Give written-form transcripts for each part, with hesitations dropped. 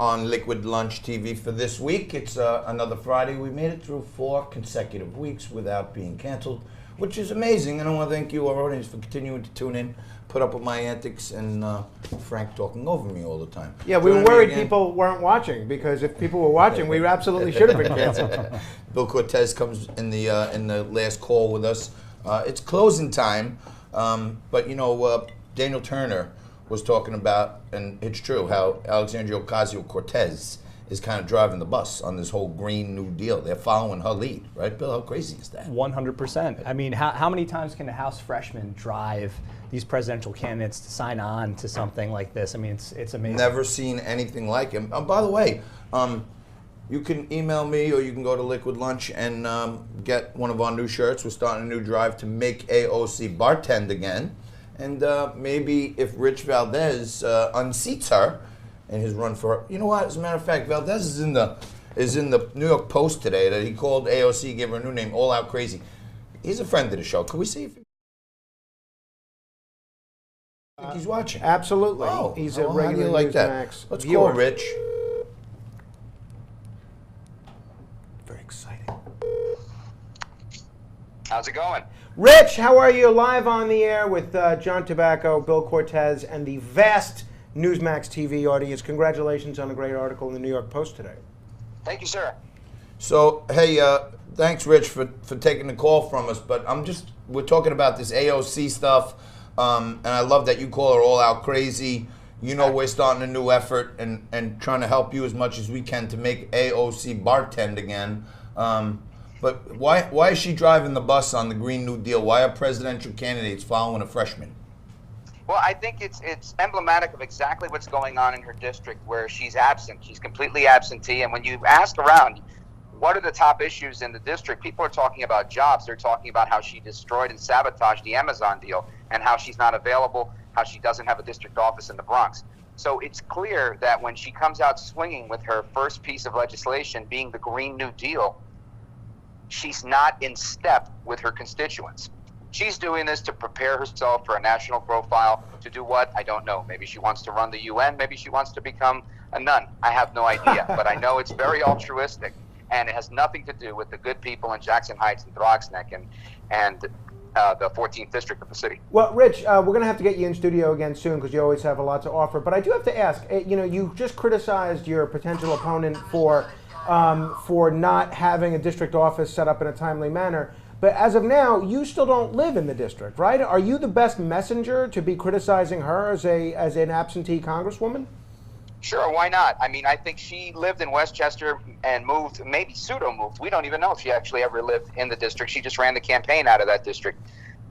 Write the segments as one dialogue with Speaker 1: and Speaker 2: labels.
Speaker 1: on Liquid Lunch TV for this week. It's another Friday. We made it through 4 consecutive weeks without being canceled, which is amazing. And I want to thank you, our audience, for continuing to tune in, put up with my antics, and Frank talking over me all the time.
Speaker 2: Yeah, we were worried people weren't watching, because if people were watching, we absolutely should have been canceled.
Speaker 1: Bill Cortez comes in the last call with us. It's closing time, but you know, Daniel Turner was talking about, and it's true, how Alexandria Ocasio-Cortez is kind of driving the bus on this whole Green New Deal. They're following her lead, right, Bill? How crazy is that?
Speaker 3: 100%. I mean, how many times can a House freshman drive these presidential candidates to sign on to something like this? I mean, it's amazing.
Speaker 1: Never seen anything like it. By the way, you can email me or you can go to Liquid Lunch and get one of our new shirts. We're starting a new drive to make AOC bartend again. And maybe if Rich Valdez unseats her in his run for her. You know what? As a matter of fact, Valdez is in the New York Post today that he called AOC, gave her a new name, All Out Crazy. He's a friend of the show. Can we see if he's watching?
Speaker 2: Absolutely.
Speaker 1: Oh,
Speaker 2: he's a regular
Speaker 1: like that.
Speaker 2: Newsmax
Speaker 1: Let's
Speaker 2: viewer.
Speaker 1: call Rich. Very exciting.
Speaker 4: How's it going?
Speaker 2: Rich, how are you? Live on the air with John Tobacco, Bill Cortez, and the vast Newsmax TV audience. Congratulations on a great article in the New York Post today.
Speaker 4: Thank you, sir.
Speaker 1: So, hey, thanks, Rich, for taking the call from us. But we're talking about this AOC stuff, and I love that you call her All Out Crazy. You know, we're starting a new effort and trying to help you as much as we can to make AOC bartend again. But why is she driving the bus on the Green New Deal? Why are presidential candidates following a freshman?
Speaker 4: Well, I think it's emblematic of exactly what's going on in her district, where she's absent. She's completely absentee. And when you ask around, what are the top issues in the district? People are talking about jobs. They're talking about how she destroyed and sabotaged the Amazon deal and how she's not available, how she doesn't have a district office in the Bronx. So it's clear that when she comes out swinging with her first piece of legislation being the Green New Deal, she's not in step with her constituents. She's doing this to prepare herself for a national profile. To do what? I don't know. Maybe she wants to run the UN. Maybe she wants to become a nun. I have no idea. But I know it's very altruistic, and it has nothing to do with the good people in Jackson Heights and Throgsneck and the 14th district of the city.
Speaker 2: Well, Rich, we're going to have to get you in studio again soon, because you always have a lot to offer. But I do have to ask, you know, you just criticized your potential opponent for not having a district office set up in a timely manner. But as of now, you still don't live in the district, right? Are you the best messenger to be criticizing her as an absentee congresswoman?
Speaker 4: Sure, why not? I mean, I think she lived in Westchester and moved, maybe pseudo-moved. We don't even know if she actually ever lived in the district. She just ran the campaign out of that district.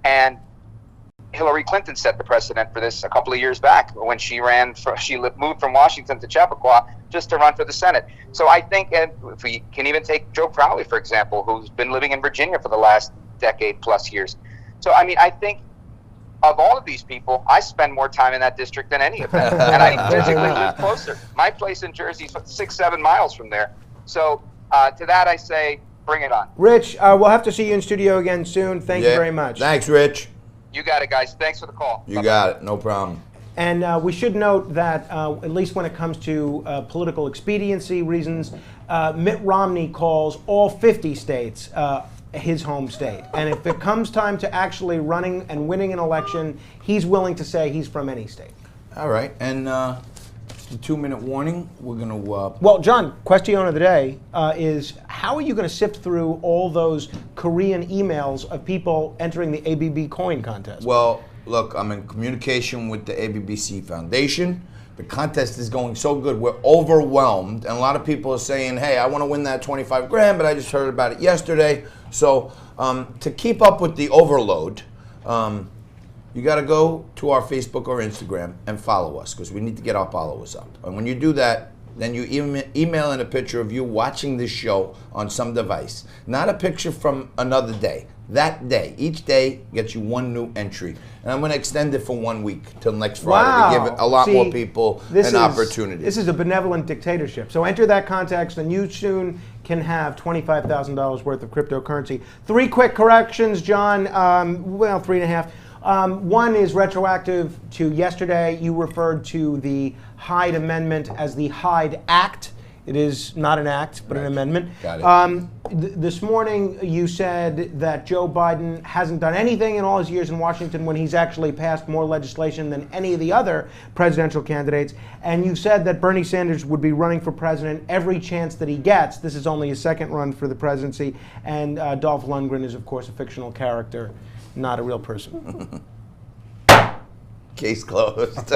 Speaker 4: And Hillary Clinton set the precedent for this a couple of years back when she moved from Washington to Chappaqua just to run for the Senate. So I think, and if we can even take Joe Crowley, for example, who's been living in Virginia for the last decade plus years. So, I mean, I think of all of these people, I spend more time in that district than any of them. And I physically live closer. My place in Jersey is 6-7 miles from there. So to that I say, bring it on.
Speaker 2: Rich, we'll have to see you in studio again soon. Thank you very much.
Speaker 1: Thanks, Rich.
Speaker 4: You got it, guys. Thanks for the call.
Speaker 1: You got it. No problem.
Speaker 2: And we should note that, at least when it comes to political expediency reasons, Mitt Romney calls all 50 states his home state. And if it comes time to actually running and winning an election, he's willing to say he's from any state.
Speaker 1: All right. And the 2-minute warning, we're going to...
Speaker 2: Well, John, question of the day is, how are you going to sift through all those Korean emails of people entering the ABB coin contest?
Speaker 1: Well, look, I'm in communication with the ABBC Foundation. The contest is going so good, we're overwhelmed. And a lot of people are saying, hey, I want to win that 25 grand, but I just heard about it yesterday. So to keep up with the overload, you got to go to our Facebook or Instagram and follow us, because we need to get our followers up. And when you do that, then you email in a picture of you watching this show on some device. Not a picture from another day. That day. Each day gets you one new entry. And I'm going to extend it for 1 week till next Friday to give a lot more people an opportunity.
Speaker 2: This is a benevolent dictatorship. So enter that context and you soon can have $25,000 worth of cryptocurrency. 3 quick corrections, John. Well, 3.5. One is retroactive to yesterday. You referred to the Hyde Amendment as the Hyde Act. It is not an act, but an amendment.
Speaker 1: Got it.
Speaker 2: This morning, you said that Joe Biden hasn't done anything in all his years in Washington when he's actually passed more legislation than any of the other presidential candidates. And you said that Bernie Sanders would be running for president every chance that he gets. This is only his second run for the presidency. And Dolph Lundgren is, of course, a fictional character, not a real person.
Speaker 1: Case closed.